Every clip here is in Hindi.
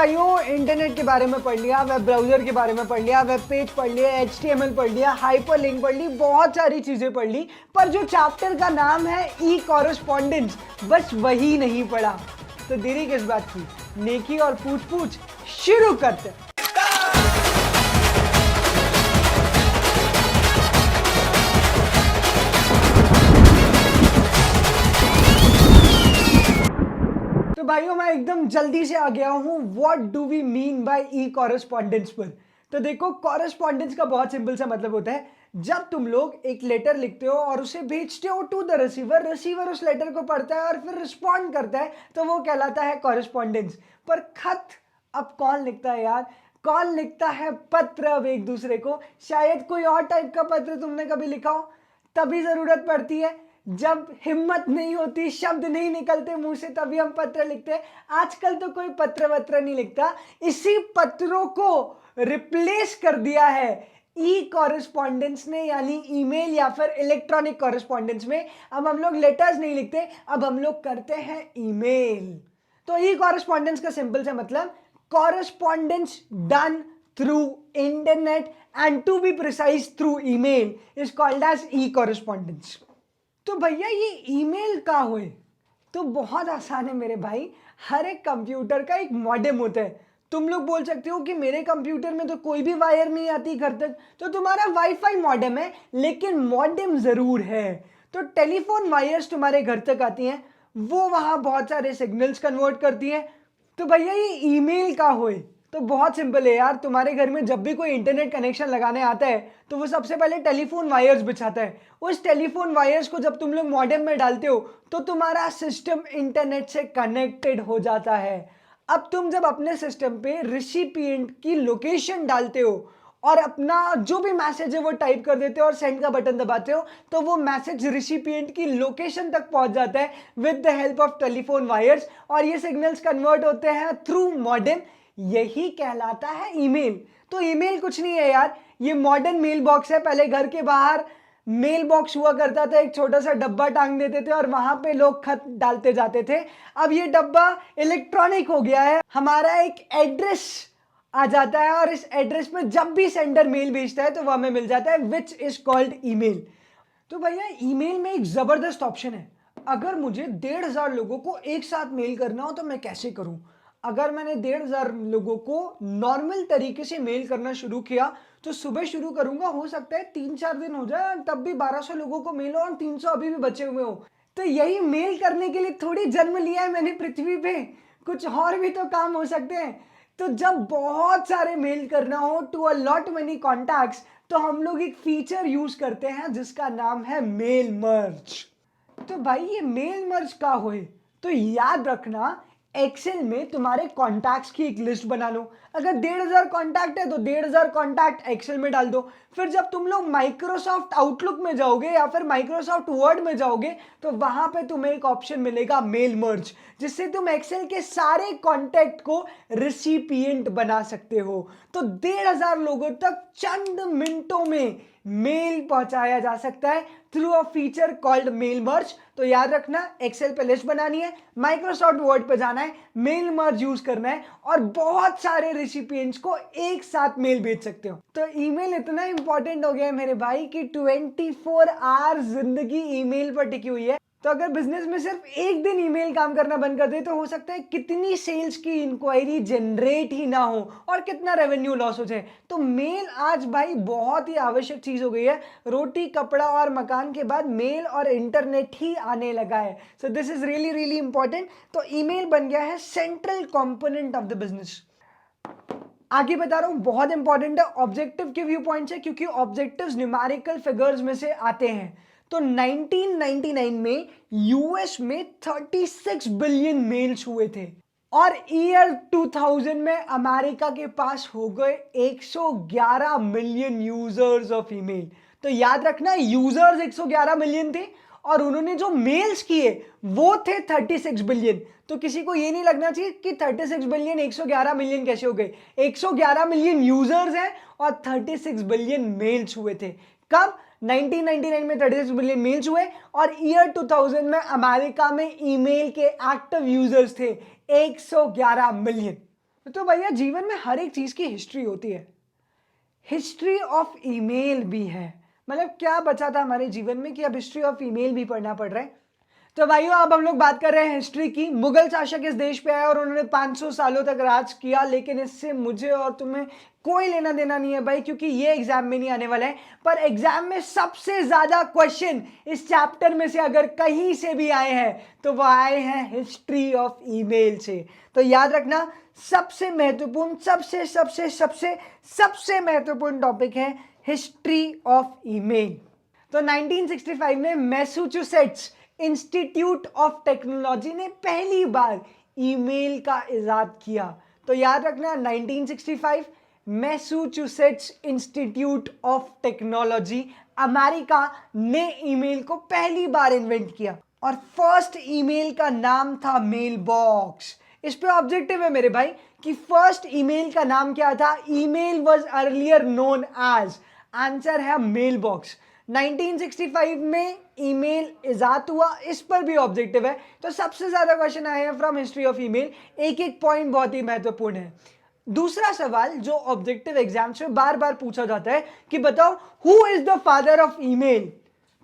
भाइयों इंटरनेट के बारे में पढ़ लिया, वेब ब्राउजर के बारे में पढ़ लिया, वेब पेज पढ़ लिया, HTML पढ़ लिया, हाइपरलिंक पढ़ ली, बहुत सारी चीजें पढ़ ली, पर जो चैप्टर का नाम है ई कॉरेस्पॉन्डेंस, बस वही नहीं पढ़ा। तो देरी किस बात की, नेकी और पूछ पूछ शुरू करते हैं। तो भाइयों मैं एकदम जल्दी से आ गया हूं what do we mean by e correspondence पर। तो देखो, कॉरेस्पॉन्डेंस का बहुत सिंपल सा मतलब होता है, जब तुम लोग एक लेटर लिखते हो और उसे भेजते हो टू द रिसीवर, रिसीवर उस लेटर को पढ़ता है और फिर रिस्पॉन्ड करता है, तो वो कहलाता है कॉरेस्पॉन्डेंस। पर खत अब कौन लिखता है यार? कौन लिखता है पत्र अब एक दूसरे को? शायद कोई और टाइप का पत्र तुमने कभी लिखा हो, तभी जरूरत पड़ती है। जब हिम्मत नहीं होती, शब्द नहीं निकलते मुंह से, तभी हम पत्र लिखते हैं। आजकल तो कोई पत्र वत्र नहीं लिखता, इसी पत्रों को रिप्लेस कर दिया है ई कॉरेस्पॉन्डेंस ने, यानी ईमेल या फिर इलेक्ट्रॉनिक कॉरेस्पॉन्डेंस में। अब हम लोग लेटर्स नहीं लिखते, अब हम लोग करते हैं ईमेल। तो ई कॉरेस्पॉन्डेंस का सिंपल सा मतलब correspondence done through internet and to be precise through email is called as e correspondence. तो भैया ये ईमेल का हुए तो बहुत आसान है मेरे भाई। हर एक कंप्यूटर का एक मॉडेम होता है। तुम लोग बोल सकते हो कि मेरे कंप्यूटर में तो कोई भी वायर नहीं आती घर तक, तो तुम्हारा वाईफाई मॉडेम है, लेकिन मॉडेम जरूर है। तो टेलीफोन वायर्स तुम्हारे घर तक आती हैं, वो वहां बहुत सारे सिग्नल्स कन्वर्ट करती हैं। तो भैया ये ईमेल का हुए तो बहुत सिंपल है यार। तुम्हारे घर में जब भी कोई इंटरनेट कनेक्शन लगाने आता है तो वो सबसे पहले टेलीफोन वायर्स बिछाता है। उस टेलीफोन वायर्स को जब तुम लोग मॉडेम में डालते हो तो तुम्हारा सिस्टम इंटरनेट से कनेक्टेड हो जाता है। अब तुम जब अपने सिस्टम पे रिसिपिएंट की लोकेशन डालते हो और अपना जो भी मैसेज है वो टाइप कर देते हो और सेंड का बटन दबाते हो, तो वो मैसेज रिसिपिएंट की लोकेशन तक पहुंच जाता है with the help of telephone wires, और ये सिग्नल्स कन्वर्ट होते हैं थ्रू मॉडेम। यही कहलाता है ईमेल। तो ईमेल कुछ नहीं है यार, ये मॉडर्न मेल बॉक्स है। पहले घर के बाहर मेल बॉक्स हुआ करता था, एक छोटा सा डब्बा टांग देते थे और वहां पे लोग खत डालते जाते थे। अब ये डब्बा इलेक्ट्रॉनिक हो गया है, हमारा एक एड्रेस आ जाता है और इस एड्रेस पे जब भी सेंडर मेल भेजता है तो वह हमें मिल जाता है, विच इज कॉल्ड ईमेल। तो भैया ईमेल में एक जबरदस्त ऑप्शन है। अगर मुझे 1,500 लोगों को एक साथ मेल करना हो तो मैं कैसे करूं? अगर मैंने 1,500 लोगों को नॉर्मल तरीके से मेल करना शुरू किया तो सुबह शुरू करूंगा, हो सकता है 3-4 दिन हो जाए तब भी 1,200 लोगों को मेल हो और 300 अभी भी बचे हुए हो। तो यही मेल करने के लिए थोड़ी जन्म लिया है मैंने पृथ्वी पे, कुछ और भी तो काम हो सकते हैं। तो जब बहुत सारे मेल करना हो to a lot many contacts, तो हम लोग एक फीचर यूज करते हैं जिसका नाम है मेल मर्ज। तो भाई ये मेल मर्ज का होए तो याद रखना, एक्सेल में तुम्हारे कॉन्टैक्ट्स की एक लिस्ट बना लो। अगर 1,500 कॉन्टैक्ट है तो 1,500 कॉन्टैक्ट एक्सेल में डाल दो। फिर जब तुम लोग माइक्रोसॉफ्ट आउटलुक में जाओगे या फिर माइक्रोसॉफ्ट वर्ड में जाओगे तो वहां पे तुम्हें एक ऑप्शन मिलेगा मेल मर्ज, जिससे तुम एक्सेल के सारे कॉन्टैक्ट को रिसिपिएंट बना सकते हो। तो 1,500 लोगों तक चंद मिनटों में मेल पहुंचाया जा सकता है through a feature called mail merge. तो याद रखना, एक्सेल पे लिस्ट बनानी है, माइक्रोसॉफ्ट वर्ड पे जाना है, मेल मर्ज यूज करना है और बहुत सारे रेसिपिएंट्स को एक साथ मेल भेज सकते हो। तो ईमेल इतना इंपॉर्टेंट हो गया है मेरे भाई कि 24 आवर्स जिंदगी ईमेल पर टिकी हुई है। तो अगर बिजनेस में सिर्फ एक दिन ईमेल काम करना बंद कर दे तो हो सकता है कितनी सेल्स की इंक्वायरी जनरेट ही ना हो और कितना रेवेन्यू लॉस हो जाए। तो मेल आज भाई बहुत ही आवश्यक चीज हो गई है। रोटी कपड़ा और मकान के बाद मेल और इंटरनेट ही आने लगा है। So this is really really important. तो ईमेल बन गया है central component of the business. आगे बता रहा हूं, बहुत इंपॉर्टेंट है ऑब्जेक्टिव के व्यू पॉइंट से, क्योंकि ऑब्जेक्टिव्स न्यूमेरिकल फिगर्स में से आते हैं। तो 1999 में यूएस में 36 बिलियन मेल्स हुए थे और ईयर 2000 में अमेरिका के पास हो गए 111 मिलियन यूजर्स ऑफ ईमेल। तो याद रखना, यूजर्स 111 मिलियन थे और उन्होंने जो मेल्स किए वो थे 36 बिलियन। तो किसी को ये नहीं लगना चाहिए कि 36 बिलियन 111 मिलियन कैसे हो गए। 111 मिलियन यूजर्स हैं और 36 बिलियन मेल्स हुए थे। कब? 1999 में 36 बिलियन मेल्स हुए और ईयर 2000 में अमेरिका में ईमेल के एक्टिव यूजर्स थे 111 मिलियन। तो भैया जीवन में हर एक चीज की हिस्ट्री होती है, हिस्ट्री ऑफ ईमेल भी है। मतलब क्या बचा था हमारे जीवन में कि अब हिस्ट्री ऑफ ईमेल भी पढ़ना पड़ रहा है। तो भाइयों अब हम लोग बात कर रहे हैं हिस्ट्री की। मुगल शासक इस देश पे आए और उन्होंने 500 सालों तक राज किया, लेकिन इससे मुझे और तुम्हें कोई लेना देना नहीं है भाई, क्योंकि ये एग्जाम में नहीं आने वाला है। पर एग्जाम में सबसे ज्यादा क्वेश्चन इस चैप्टर में से अगर कहीं से भी आए हैं तो वो आए हैं हिस्ट्री ऑफ ईमेल से। तो याद रखना सबसे महत्वपूर्ण सबसे सबसे सबसे सबसे महत्वपूर्ण टॉपिक है हिस्ट्री ऑफ ईमेल। तो 1965 में मैसाचुसेट्स इंस्टीट्यूट ऑफ टेक्नोलॉजी ने पहली बार ईमेल का इजाद किया। तो याद रखना 1965 Massachusetts institute of technology America ने ईमेल को पहली बार इन्वेंट किया और फर्स्ट ईमेल का नाम था मेल बॉक्स। इस पे ऑब्जेक्टिव है मेरे भाई कि फर्स्ट ईमेल का नाम क्या था। Email was earlier known as, answer है मेल बॉक्स। 1965 में ईमेल इजाद हुआ, इस पर भी ऑब्जेक्टिव है। तो सबसे ज्यादा क्वेश्चन आए हैं फ्रॉम हिस्ट्री ऑफ ईमेल, एक एक पॉइंट बहुत ही महत्वपूर्ण है। दूसरा सवाल जो ऑब्जेक्टिव एग्जाम्स में बार बार पूछा जाता है कि बताओ who is the father of email.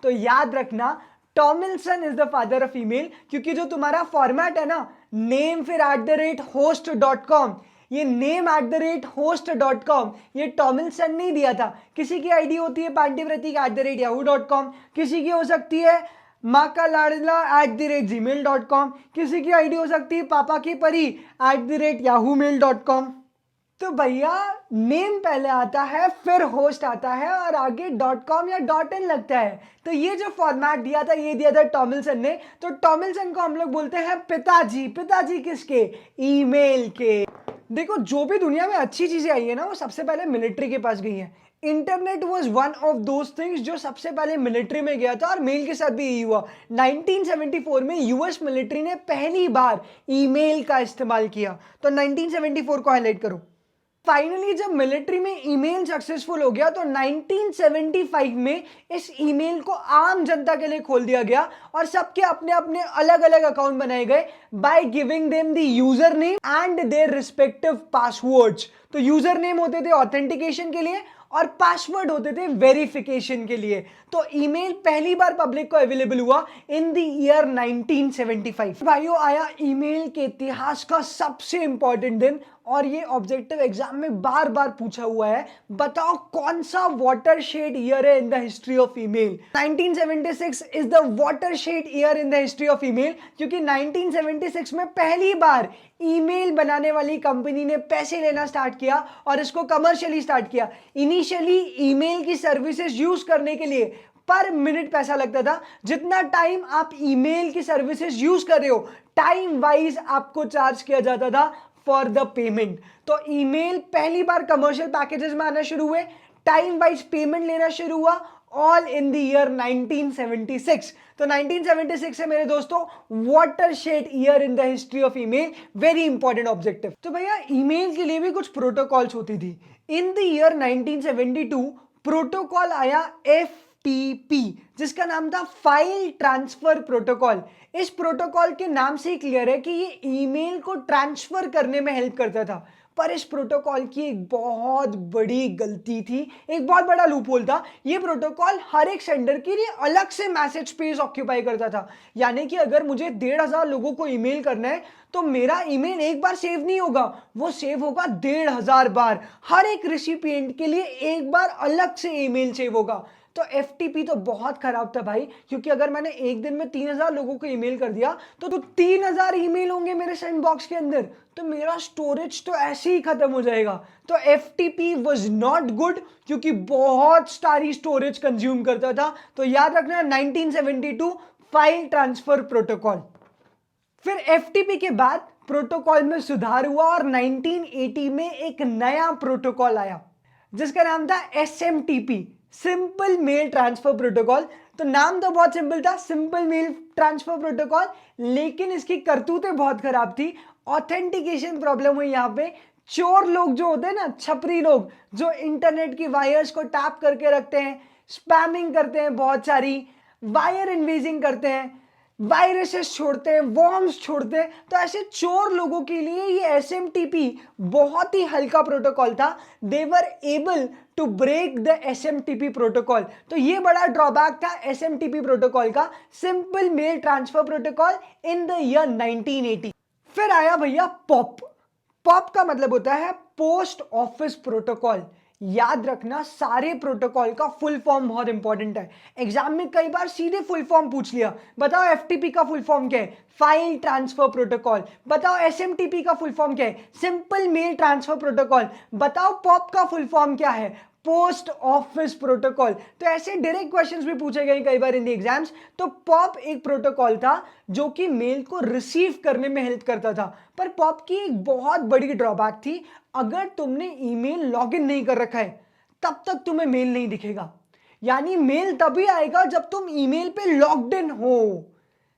तो याद रखना टॉमिल्सन is the father of email, क्योंकि जो तुम्हारा फॉर्मेट है ना, नेम फिर @host.com, ये name@host.com ये टॉमिल्सन ने दिया था। किसी की आईडी होती है पांडिवृति @yahoo.com, किसी की हो सकती है माँ का लाडला @gmail.com, किसी की आईडी हो सकती है पापा की परी @yahoomail.com। तो भैया नेम पहले आता है फिर होस्ट आता है और आगे .com या .in लगता है। तो ये जो फॉर्मेट दिया था ये दिया था टॉमिल्सन ने। तो टॉमिल्सन को हम लोग बोलते हैं पिताजी। पिताजी किसके? ईमेल के। देखो जो भी दुनिया में अच्छी चीजें आई है ना वो सबसे पहले मिलिट्री के पास गई है। Internet was one of those things जो सबसे पहले मिलिट्री में गया था और मेल के साथ भी यही हुआ। 1974 में यूएस मिलिट्री ने पहली बार ईमेल का इस्तेमाल किया। तो 1974 को हाईलाइट करो। फाइनली जब मिलिट्री में ईमेल सक्सेसफुल हो गया तो 1975 में इस ईमेल को आम जनता के लिए खोल दिया गया और सबके अपने अपने अलग अलग अकाउंट बनाए गए by giving them the user name and their respective passwords. तो यूजर नेम होते थे ऑथेंटिकेशन के लिए और पासवर्ड होते थे वेरिफिकेशन के लिए। तो ईमेल पहली बार पब्लिक को अवेलेबल हुआ इन द ईयर 1975। भाइयों आया ईमेल के इतिहास का सबसे इंपॉर्टेंट दिन और ये ऑब्जेक्टिव एग्जाम में बार बार पूछा हुआ है। बताओ कौन सा वाटरशेड ईयर है in the history of email. 1976 is the watershed year in the history of email, क्योंकि 1976 में पहली बार ईमेल बनाने वाली कंपनी ने पैसे लेना स्टार्ट किया और इसको कमर्शियली स्टार्ट किया। इनिशियली ईमेल की सर्विसेज यूज करने के लिए पर मिनट पैसा लगता था। जितना टाइम आप ईमेल की सर्विसेज यूज कर रहे हो टाइम वाइज आपको चार्ज किया जाता था फॉर द पेमेंट। तो ईमेल पहली बार कमर्शियल पैकेजेस में आना शुरू हुए, टाइम वाइज पेमेंट लेना शुरू हुआ, ऑल इन द ईयर 1976। तो 1976 है मेरे दोस्तों watershed year in the history of email, very important objective. तो भैया ईमेल के लिए भी कुछ प्रोटोकॉल्स होती थी। इन द ईयर 1972 प्रोटोकॉल आया FTP, जिसका नाम था फाइल ट्रांसफर प्रोटोकॉल। इस प्रोटोकॉल के नाम से ही क्लियर है कि ये ईमेल को ट्रांसफर करने में हेल्प करता था। पर इस प्रोटोकॉल की एक बहुत बड़ी गलती थी, एक बहुत बड़ा लूपहोल था। ये प्रोटोकॉल हर एक सेंडर के लिए अलग से मैसेज स्पेस ऑक्यूपाई करता था। यानी कि अगर मुझे 1,500 लोगों को ईमेल करना है तो मेरा ईमेल एक बार सेव नहीं होगा, वो सेव होगा 1,500 बार। हर एक रिसिपिएंट के लिए एक बार अलग से ईमेल सेव होगा। तो FTP तो बहुत खराब था भाई, क्योंकि अगर मैंने एक दिन में 3,000 लोगों को ईमेल कर दिया तो 3,000 ईमेल होंगे मेरे सेंड बॉक्स के अंदर, तो मेरा स्टोरेज तो ऐसे ही खत्म हो जाएगा। तो FTP वाज नॉट गुड, क्योंकि बहुत सारी स्टोरेज कंज्यूम करता था। तो याद रखना 1972 फाइल ट्रांसफर प्रोटोकॉल। फिर FTP के बाद प्रोटोकॉल में सुधार हुआ और 1980 में एक नया प्रोटोकॉल आया जिसका नाम था SMTP, simple mail transfer protocol. तो नाम तो बहुत सिंपल था, सिंपल मेल ट्रांसफर प्रोटोकॉल, लेकिन इसकी करतूतें बहुत खराब थी। ऑथेंटिकेशन प्रॉब्लम हुई यहाँ पे। चोर लोग जो होते हैं ना, छपरी लोग जो इंटरनेट की वायर्स को टैप करके रखते हैं, स्पैमिंग करते हैं, बहुत सारी वायर इन्वेजिंग करते हैं, वायरसेस छोड़ते हैं, वॉर्म्स छोड़ते हैं। तो ऐसे चोर लोगों के लिए ये एसएमटीपी बहुत ही हल्का प्रोटोकॉल था। They were able to break the SMTP protocol. तो ये बड़ा ड्रॉबैक था एसएमटीपी प्रोटोकॉल का, simple mail transfer protocol in the year 1980। फिर आया भैया पॉप। पॉप का मतलब होता है पोस्ट ऑफिस प्रोटोकॉल। याद रखना सारे प्रोटोकॉल का फुल फॉर्म बहुत इंपॉर्टेंट है। एग्जाम में कई बार सीधे फुल फॉर्म पूछ लिया, बताओ एफटीपी का फुल फॉर्म क्या है, फाइल ट्रांसफर प्रोटोकॉल। बताओ एसएमटीपी का फुल फॉर्म क्या है, सिंपल मेल ट्रांसफर प्रोटोकॉल। बताओ पॉप का फुल फॉर्म क्या है, पोस्ट ऑफिस प्रोटोकॉल। तो ऐसे डायरेक्ट क्वेश्चंस भी पूछे गए कई बार इन द एग्जाम्स। तो पॉप एक प्रोटोकॉल था जो कि मेल को रिसीव करने में हेल्प करता था। पर पॉप की एक बहुत बड़ी ड्रॉबैक थी, अगर तुमने ईमेल लॉगिन नहीं कर रखा है तब तक तुम्हें मेल नहीं दिखेगा। यानी मेल तभी आएगा जब तुम ईमेल पे लॉग्ड इन हो।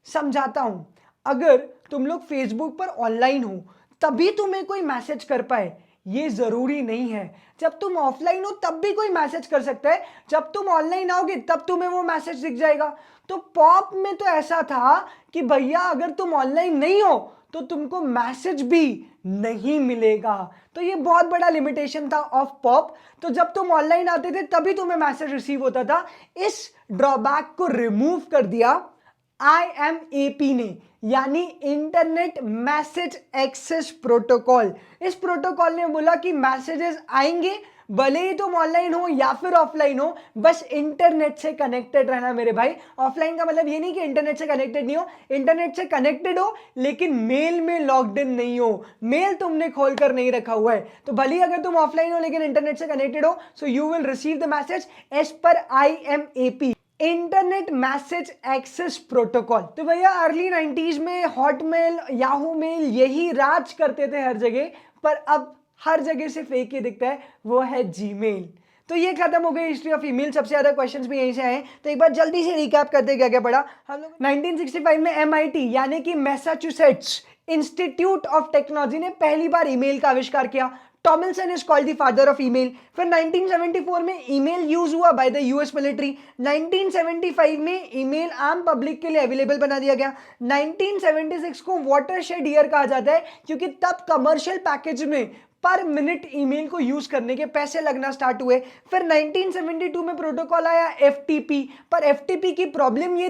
समझाता हूं, अगर तुम लोग फेसबुक पर ऑनलाइन हो तभी तुम्हें कोई मैसेज कर पाए, ये जरूरी नहीं है। जब तुम ऑफलाइन हो तब भी कोई मैसेज कर सकता है, जब तुम ऑनलाइन आओगे तब तुम्हें वो मैसेज दिख जाएगा। तो पॉप में तो ऐसा था कि भैया अगर तुम ऑनलाइन नहीं हो तो तुमको मैसेज भी नहीं मिलेगा। तो ये बहुत बड़ा लिमिटेशन था ऑफ पॉप। तो जब तुम ऑनलाइन आते थे तभी तुम्हें मैसेज रिसीव होता था। इस ड्रॉबैक को रिमूव कर दिया IMAP ने, यानी इंटरनेट मैसेज एक्सेस प्रोटोकॉल। इस प्रोटोकॉल ने बोला कि मैसेजेस आएंगे भले ही तुम ऑनलाइन हो या फिर ऑफलाइन हो, बस इंटरनेट से कनेक्टेड रहना मेरे भाई। ऑफलाइन का मतलब ये नहीं कि इंटरनेट से कनेक्टेड नहीं हो, इंटरनेट से कनेक्टेड हो लेकिन मेल में लॉग्ड इन नहीं हो, मेल तुमने खोलकर नहीं रखा हुआ है। तो भले ही अगर तुम ऑफलाइन हो लेकिन इंटरनेट से कनेक्टेड हो, so you will receive the message as पर IMAP, internet message access protocol. तो भैया अर्ली 90s में हॉटमेल, याहू मेल यही राज करते थे हर जगह, पर अब हर जगह सिर्फ एक ही दिखता है, वो है जीमेल। तो ये खत्म हो गई हिस्ट्री ऑफ ईमेल। सबसे ज्यादा क्वेश्चंस भी यहीं से आए। तो एक बार जल्दी से रिकैप करते क्या क्या पढ़ा हम लोग। 1965 में MIT यानी कि मैसाचुसेट्स इंस्टीट्यूट ऑफ टेक्नोलॉजी ने पहली बार ईमेल का आविष्कार किया। टॉमिल्सन is called the father of email. फिर 1974 में ईमेल यूज हुआ बाय द यूएस मिलिट्री। 1975 में ईमेल आम पब्लिक के लिए अवेलेबल बना दिया गया। 1976 को वाटरशेड ईयर कहा जाता है क्योंकि तब कमर्शियल पैकेज में पर मिनट ईमेल को यूज करने के पैसे लगना स्टार्ट हुए। फिर 1972 में प्रोटोकॉल आया FTP। पर FTP की प्रॉब्लम ये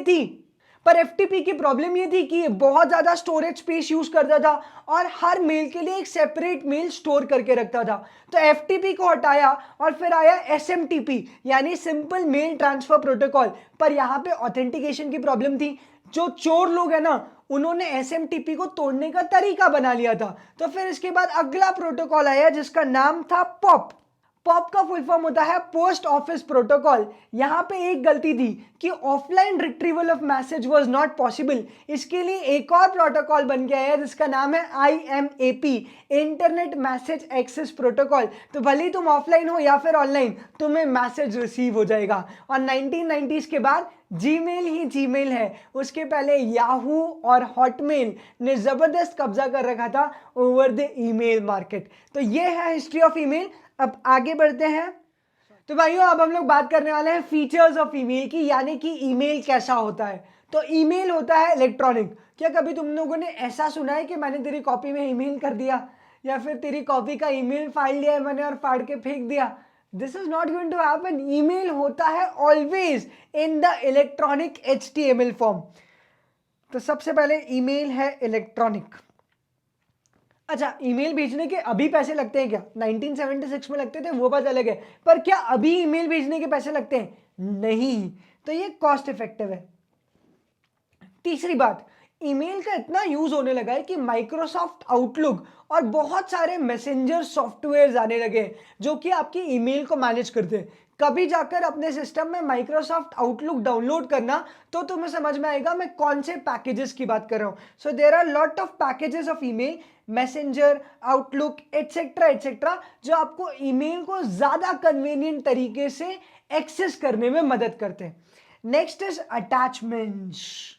थी कि बहुत ज्यादा स्टोरेज स्पेस यूज करता था और हर मेल के लिए एक सेपरेट मेल स्टोर करके रखता था। तो FTP को हटाया और फिर आया SMTP यानी सिंपल मेल ट्रांसफर प्रोटोकॉल। पर यहां पे ऑथेंटिकेशन की प्रॉब्लम थी। जो चोर लोग है ना, उन्होंने SMTP को तोड़ने का तरीका बना लिया था। तो फिर इसके बाद अगला प्रोटोकॉल आया जिसका नाम था पॉप। पॉप का फुल फॉर्म होता है पोस्ट ऑफिस प्रोटोकॉल। यहां पे एक गलती थी कि offline retrieval of message was not possible. इसके लिए एक और प्रोटोकॉल बन के आया जिसका नाम है IMAP, internet message access protocol. तो भले ही तुम ऑफलाइन हो या फिर ऑनलाइन, तुम्हें मैसेज रिसीव हो जाएगा। और 1990s के बाद जीमेल ही जीमेल है। उसके पहले याहू और हॉटमेल ने जबरदस्त कब्जा कर रखा था ओवर द ईमेल मार्केट। तो ये है हिस्ट्री ऑफ ईमेल। अब आगे बढ़ते हैं। तो भाइयों अब हम लोग बात करने वाले हैं फीचर्स ऑफ ईमेल की, यानी कि ईमेल कैसा होता है। तो ईमेल होता है इलेक्ट्रॉनिक। क्या कभी तुम लोगों ने ऐसा सुना है कि मैंने तेरी कॉपी में ईमेल कर दिया, या फिर तेरी कॉपी का ईमेल फाइल लिया है मैंने और फाड़ के फेंक दिया? This is not going to happen. Email होता है always in the electronic HTML form. तो सबसे पहले ईमेल है इलेक्ट्रॉनिक। अच्छा, ईमेल भेजने के अभी पैसे लगते हैं क्या? 1976 में लगते थे वो बात अलग है, पर क्या अभी ईमेल भेजने के पैसे लगते हैं? नहीं। तो ये कॉस्ट इफेक्टिव है। तीसरी बात, ईमेल का इतना यूज होने लगा है कि माइक्रोसॉफ्ट आउटलुक और बहुत सारे मैसेंजर सॉफ्टवेयर आने लगे जो कि आपकी ईमेल को मैनेज करते हैं। कभी जाकर अपने सिस्टम में माइक्रोसॉफ्ट आउटलुक डाउनलोड करना तो तुम्हें समझ में आएगा मैं कौन से पैकेजेस की बात कर रहा हूं। So there are lot of packages of email, messenger, outlook etcetera etcetera, जो आपको ईमेल को ज्यादा कन्वीनियंट तरीके से एक्सेस करने में मदद करते हैं। Next is attachments.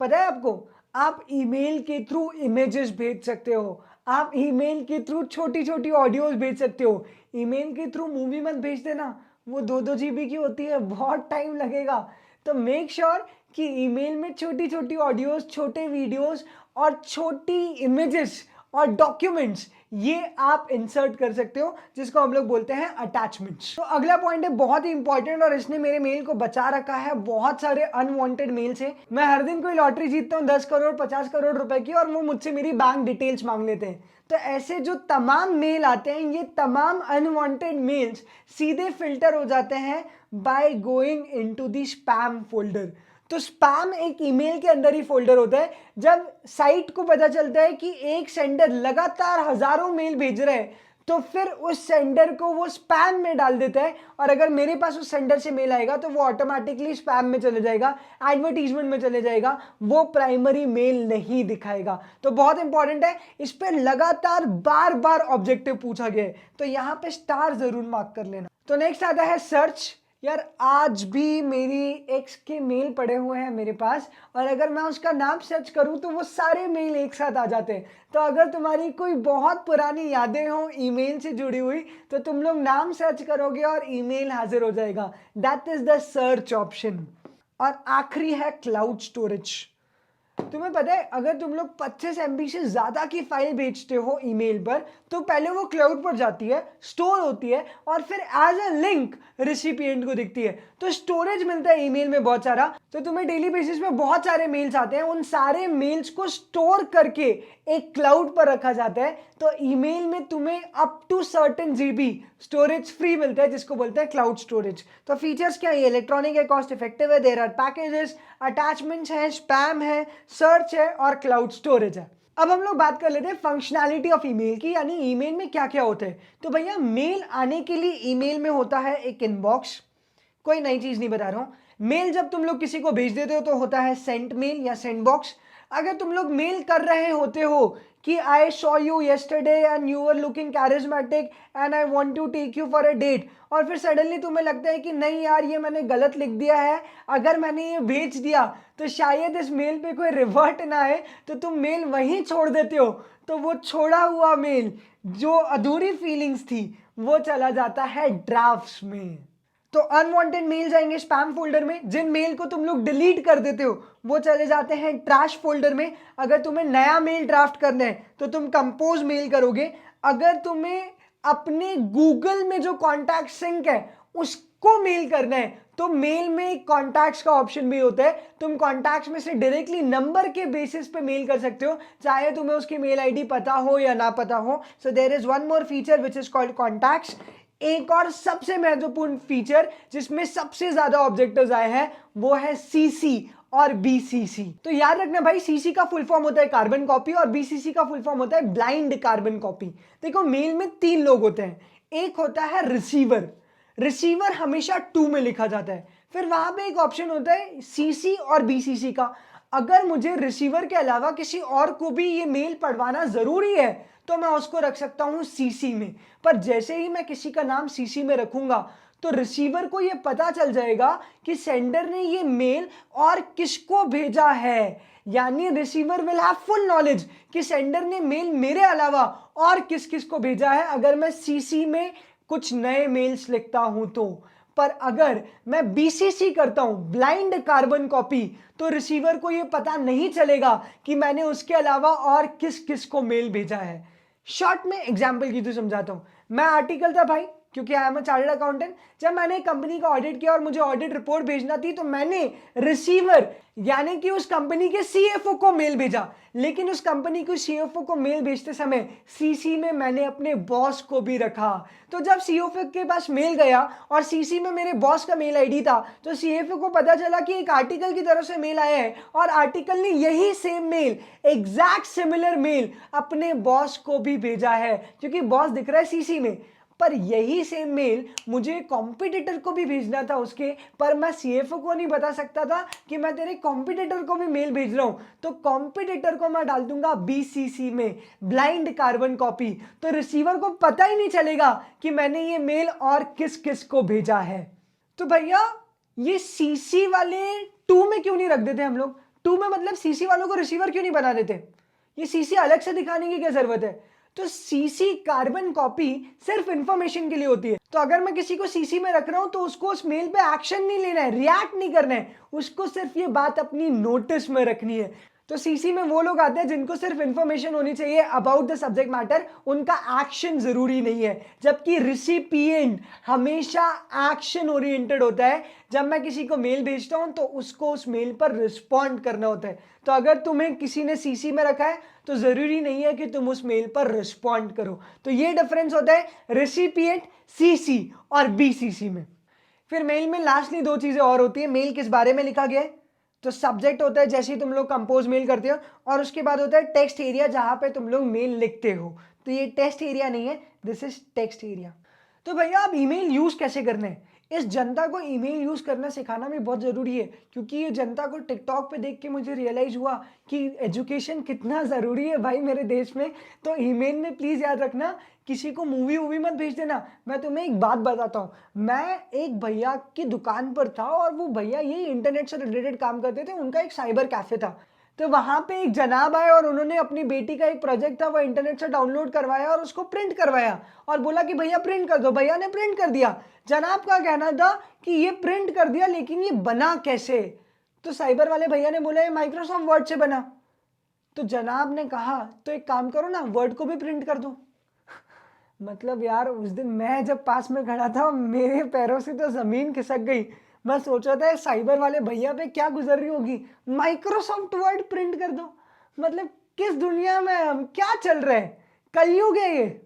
पता है आपको, आप ईमेल के थ्रू इमेजेस भेज सकते हो, आप ईमेल के थ्रू छोटी छोटी ऑडियोज भेज सकते हो। ईमेल के थ्रू मूवी मत भेज देना, वो 2-2 GB की होती है, बहुत टाइम लगेगा। तो मेक श्योर कि ईमेल में छोटी छोटी ऑडियोज, छोटे वीडियोस और छोटी इमेजेस और डॉक्यूमेंट्स ये आप इंसर्ट कर सकते हो, जिसको हम लोग बोलते हैं अटैचमेंट्स। तो अगला पॉइंट है बहुत ही इंपॉर्टेंट और इसने मेरे मेल को बचा रखा है बहुत सारे अनवांटेड मेल से। मैं हर दिन कोई लॉटरी जीतता हूँ 10 करोड़ 50 करोड़ रुपए की, और वो मुझसे मेरी बैंक डिटेल्स मांग लेते हैं। तो ऐसे जो तमाम मेल आते हैं, ये तमाम अनवांटेड मेल्स सीधे फिल्टर हो जाते हैं by going into the spam folder. तो स्पैम एक ईमेल के अंदर ही फोल्डर होता है। जब साइट को पता चलता है कि एक सेंडर लगातार हजारों मेल भेज रहे हैं, तो फिर उस सेंडर को वो स्पैम में डाल देता है, और अगर मेरे पास उस सेंडर से मेल आएगा तो वो ऑटोमेटिकली स्पैम में चले जाएगा, एडवर्टीजमेंट में चले जाएगा, वो प्राइमरी मेल नहीं दिखाएगा। तो बहुत इंपॉर्टेंट है, इस पर लगातार बार बार ऑब्जेक्टिव पूछा गया है, तो यहां पे स्टार जरूर मार्क कर लेना। तो नेक्स्ट आता है सर्च। यार आज भी मेरी एक्स के मेल पड़े हुए हैं मेरे पास, और अगर मैं उसका नाम सर्च करूं तो वो सारे मेल एक साथ आ जाते हैं। तो अगर तुम्हारी कोई बहुत पुरानी यादें हो ईमेल से जुड़ी हुई, तो तुम लोग नाम सर्च करोगे और ईमेल हाजिर हो जाएगा। That is the search option. और आखिरी है क्लाउड स्टोरेज। तुम्हें पता है, अगर तुम लोग 25 MB से ज्यादा की फाइल भेजते हो ईमेल पर, तो पहले वो क्लाउड पर जाती है, स्टोर होती है, और फिर एज अ लिंक रिसिपिएंट को दिखती है। तो स्टोरेज मिलता है ईमेल में बहुत सारा। तो तुम्हें डेली बेसिस में बहुत सारे मेल्स आते हैं, उन सारे मेल्स को स्टोर करके एक क्लाउड पर रखा जाता है। तो ईमेल में तुम्हें up to certain GB storage free मिलता है, जिसको बोलते हैं क्लाउड स्टोरेज। तो फीचर्स क्या है? इलेक्ट्रॉनिक है, कॉस्ट इफेक्टिव है, देयर आर पैकेजेस, अटैचमेंट्स है, स्पैम है, सर्च है और क्लाउड स्टोरेज है। अब हम लोग बात कर लेते हैं फंक्शनैलिटी ऑफ ईमेल की, यानी ईमेल में क्या क्या होता है। तो भैया मेल आने के लिए ईमेल में होता है एक इनबॉक्स, कोई नई चीज नहीं बता रहा हूं। मेल जब तुम लोग किसी को भेज देते हो तो होता है सेंट मेल या सेंड बॉक्स। अगर तुम लोग मेल कर रहे होते हो कि I saw you yesterday and you are looking charismatic and I want to take you for a date, और फिर सडनली तुम्हें लगता है कि नहीं यार ये मैंने गलत लिख दिया है, अगर मैंने ये भेज दिया तो शायद इस मेल पे कोई रिवर्ट ना आए, तो तुम मेल वहीं छोड़ देते हो। तो वो छोड़ा हुआ मेल, जो अधूरी फीलिंग्स थी, वो चला जाता है ड्राफ्ट्स में। तो अनवांटेड मेल जाएंगे स्पैम फोल्डर में, जिन मेल को तुम लोग डिलीट कर देते हो वो चले जाते हैं ट्रैश फोल्डर में। अगर तुम्हें नया मेल ड्राफ्ट करना है तो तुम कंपोज मेल करोगे। अगर तुम्हें अपने गूगल में जो कॉन्टैक्ट सिंक है उसको मेल करना है, तो मेल में कॉन्टैक्ट्स का ऑप्शन भी होता है। तुम कॉन्टैक्ट्स में से डायरेक्टली नंबर के बेसिस पे मेल कर सकते हो, चाहे तुम्हें उसकी मेल आईडी पता हो या ना पता हो। So there is one more feature which is called contacts. एक और सबसे महत्वपूर्ण फीचर जिसमें सबसे ज्यादा ऑब्जेक्टिव्स आए हैं, वो है CC और BCC। तो याद रखना भाई, CC का फुल फॉर्म होता है कार्बन कॉपी और BCC का फुल फॉर्म होता है ब्लाइंड कार्बन कॉपी। देखो मेल में 3 लोग होते हैं। एक होता है रिसीवर, रिसीवर हमेशा 2 में लिखा जाता है। फिर वहां पे एक ऑप्शन होता है CC और BCC का। अगर मुझे रिसीवर के अलावा किसी और को भी ये मेल पढ़वाना जरूरी है तो मैं उसको रख सकता हूं CC में। पर जैसे ही मैं किसी का नाम CC में रखूंगा तो रिसीवर को यह पता चल जाएगा कि सेंडर ने ये मेल और किसको भेजा है। यानी receiver will have full knowledge कि सेंडर ने मेल मेरे अलावा और किस किस को भेजा है, अगर मैं CC में कुछ नए मेल्स लिखता हूं तो। पर अगर मैं BCC करता हूं, ब्लाइंड कार्बन कॉपी, तो रिसीवर को यह पता नहीं चलेगा कि मैंने उसके अलावा और किस किस को मेल भेजा है। शॉर्ट में एग्जाम्पल की तो समझाता हूं। मैं आर्टिकल था भाई, क्योंकि I am a chartered accountant. जब मैंने एक कंपनी का ऑडिट किया और मुझे ऑडिट रिपोर्ट भेजना थी, तो मैंने रिसीवर यानी कि उस कंपनी के CFO को मेल भेजा। लेकिन उस कंपनी के CFO को मेल भेजते समय CC में मैंने अपने बॉस को भी रखा। तो जब CFO के पास मेल गया और CC में मेरे बॉस का मेल आईडी था, तो CFO को पता चला कि एक आर्टिकल की तरफ से मेल आया है, और आर्टिकल ने यही same mail, exact similar mail अपने बॉस को भी भेजा है, क्योंकि बॉस दिख रहा है CC में। पर यही सेम मेल मुझे कॉम्पिटिटर को भी भेजना था उसके, पर मैं CFO को नहीं बता सकता था कि मैं तेरे कॉम्पिटिटर को भी मेल भेज रहा हूं। तो कॉम्पिटिटर को मैं डाल दूंगा BCC में, ब्लाइंड कार्बन कॉपी। तो रिसीवर को पता ही नहीं चलेगा कि मैंने ये मेल और किस किस को भेजा है। तो भैया ये CC वाले 2 में क्यों नहीं रख देते हम लोग? 2 में मतलब CC वालों को रिसीवर क्यों नहीं बना देते? ये CC अलग से दिखाने की क्या जरूरत है? तो सीसी कार्बन कॉपी सिर्फ इंफॉर्मेशन के लिए होती है। तो अगर मैं किसी को सीसी में रख रहा हूं तो उसको उस मेल पे एक्शन नहीं लेना है, रिएक्ट नहीं करना है, उसको सिर्फ ये बात अपनी नोटिस में रखनी है। तो सीसी में वो लोग आते हैं जिनको सिर्फ इंफॉर्मेशन होनी चाहिए अबाउट द सब्जेक्ट मैटर, उनका एक्शन जरूरी नहीं है। जबकि रिसिपिएंट हमेशा एक्शन ओरिएंटेड होता है। जब मैं किसी को मेल भेजता हूं तो उसको उस मेल पर रिस्पॉन्ड करना होता है। तो अगर तुम्हें किसी ने सीसी में रखा है तो जरूरी नहीं है कि तुम उस मेल पर रिस्पॉन्ड करो। तो ये डिफरेंस होता है रिसिपिएंट सीसी और बीसीसी में। फिर मेल में लास्टली दो चीजें और होती है। मेल किस बारे में लिखा गया है, तो सब्जेक्ट होता है जैसे ही तुम लोग कंपोज मेल करते हो, और उसके बाद होता है टेक्स्ट एरिया जहां पे तुम लोग मेल लिखते हो। तो ये टेक्स्ट एरिया नहीं है, दिस इज टेक्स्ट एरिया। तो भैया आप ईमेल यूज कैसे करने हैं, इस जनता को ईमेल यूज करना सिखाना भी बहुत जरूरी है। क्योंकि ये जनता को टिकटॉक पे देख के मुझे रियलाइज हुआ कि एजुकेशन कितना जरूरी है भाई मेरे देश में। तो ईमेल में प्लीज याद रखना, किसी को मूवी वूवी मत भेज देना। मैं तुम्हें एक बात बताता हूँ, मैं एक भैया की दुकान पर था और वो भैया ये इंटरनेट से रिलेटेड काम करते थे, उनका एक साइबर कैफे था। तो वहां पे एक जनाब आए और उन्होंने अपनी बेटी का एक प्रोजेक्ट था वो इंटरनेट से डाउनलोड करवाया और उसको प्रिंट करवाया और बोला कि भैया प्रिंट कर दो। भैया ने प्रिंट कर दिया। जनाब का कहना था कि ये प्रिंट कर दिया लेकिन ये बना कैसे। तो साइबर वाले भैया ने बोला ये माइक्रोसॉफ्ट वर्ड से बना। तो जनाब ने कहा तो एक काम करो ना, वर्ड को भी प्रिंट कर दो। मतलब यार उस दिन मैं जब पास में खड़ा था मेरे पैरों से तो जमीन खिसक गई। मैं सोचा था साइबर वाले भैया पे क्या गुजर रही होगी, माइक्रोसॉफ्ट वर्ड प्रिंट कर दो। मतलब किस दुनिया में हम क्या चल रहे हैं, कलयुग है ये,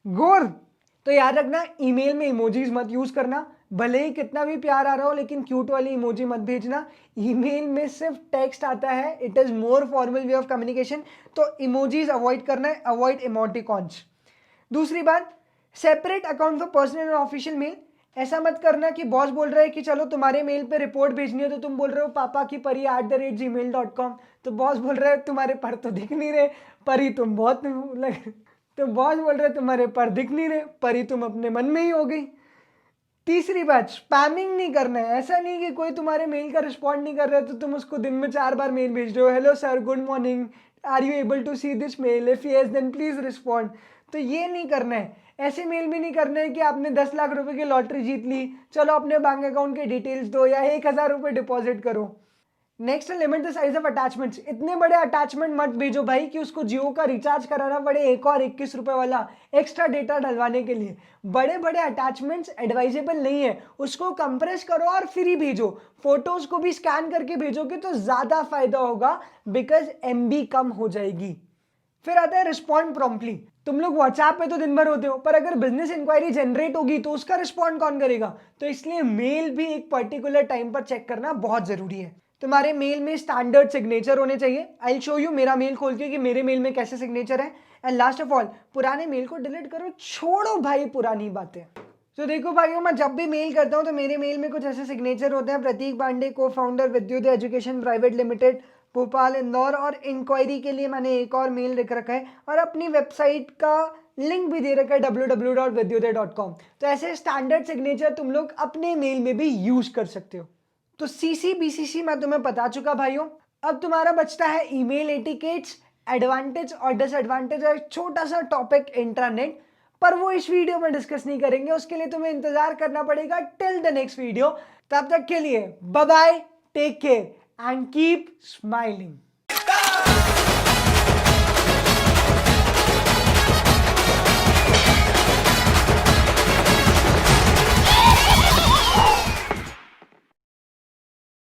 घोर। तो याद रखना ईमेल में इमोजीज मत यूज करना, भले ही कितना भी प्यार आ रहा हो लेकिन क्यूट वाली इमोजी मत भेजना। ईमेल में सिर्फ टेक्स्ट आता है, it is more formal way of communication. तो इमोजीज अवॉइड करना है, अवॉइड इमोटिकॉन्स। दूसरी बात, सेपरेट अकाउंट फॉर पर्सनल और ऑफिशियल मेल। ऐसा मत करना कि बॉस बोल रहा है कि चलो तुम्हारे मेल पे रिपोर्ट भेजनी है तो तुम बोल रहे हो पापा की परी @gmail.com। तो बॉस बोल रहे है तुम्हारे पर तो दिख नहीं रहे, परी तुम बहुत लग, तो बॉस बोल रहे तुम्हारे पर दिख नहीं रहे, परी तुम अपने मन में ही हो गई। तीसरी बात, स्पैमिंग नहीं करना है। ऐसा नहीं कि कोई तुम्हारे मेल का रिस्पॉन्ड नहीं कर रहा है तो तुम उसको दिन में 4 बार मेल भेज रहे हो, hello sir, good morning, are you able to see this mail, if yes then please respond. तो ये नहीं करना है। ऐसे मेल भी नहीं करना है कि आपने 10 लाख रुपए की लॉटरी जीत ली, चलो अपने बैंक अकाउंट के डिटेल्स दो या 1,000 रुपए डिपॉजिट करो। Next, limit the size of attachments. इतने बड़े अटैचमेंट मत भेजो भाई कि उसको जियो का रिचार्ज कराना पड़े एक और 21 रुपए वाला एक्स्ट्रा डेटा डलवाने के लिए। बड़े बड़े अटैचमेंट्स एडवाइजेबल नहीं है, उसको कंप्रेस करो और फिर ही भेजो। फोटोज को भी स्कैन करके भेजोगे तो ज्यादा फायदा होगा, बिकॉज एमबी कम हो जाएगी। फिर आता है रिस्पॉन्ड प्रॉम्प्टली। तुम लोग व्हाट्सएप पे तो दिन भर होते हो, पर अगर बिजनेस इंक्वायरी जनरेट होगी तो उसका रिस्पॉन्ड कौन करेगा। तो इसलिए मेल भी एक पर्टिकुलर टाइम पर चेक करना बहुत जरूरी है। तुम्हारे मेल में स्टैंडर्ड सिग्नेचर होने चाहिए। आई शो यू मेरा मेल खोल के कि मेरे मेल में कैसे सिग्नेचर है। एंड लास्ट ऑफ ऑल, पुराने मेल को डिलीट करो, छोड़ो भाई पुरानी बातें। तो देखो भाइयों, मैं जब भी मेल करता हूं तो मेरे मेल में कुछ ऐसे सिग्नेचर होते हैं, प्रतीक पांडे, को फाउंडर विद्युत education private limited, Bhopal Indore. और इंक्वायरी के लिए मैंने एक और मेल लिख रखा है और अपनी वेबसाइट का लिंक भी दे रखा है www.vidyuday.com। तो ऐसे स्टैंडर्ड सिग्नेचर तुम लोग अपने मेल में भी यूज कर सकते हो। तो सीसी बीसीसी मैं तुम्हें बता चुका भाइयों। अब तुम्हारा बचता है ईमेल एटिकेट्स, एडवांटेज और डिसएडवांटेज, और एक छोटा सा टॉपिक इंट्रानेट, पर वो इस वीडियो में डिस्कस नहीं करेंगे। उसके लिए तुम्हें इंतजार करना पड़ेगा टिल द नेक्स्ट वीडियो। तब तक के लिए bye bye, take care and keep smiling.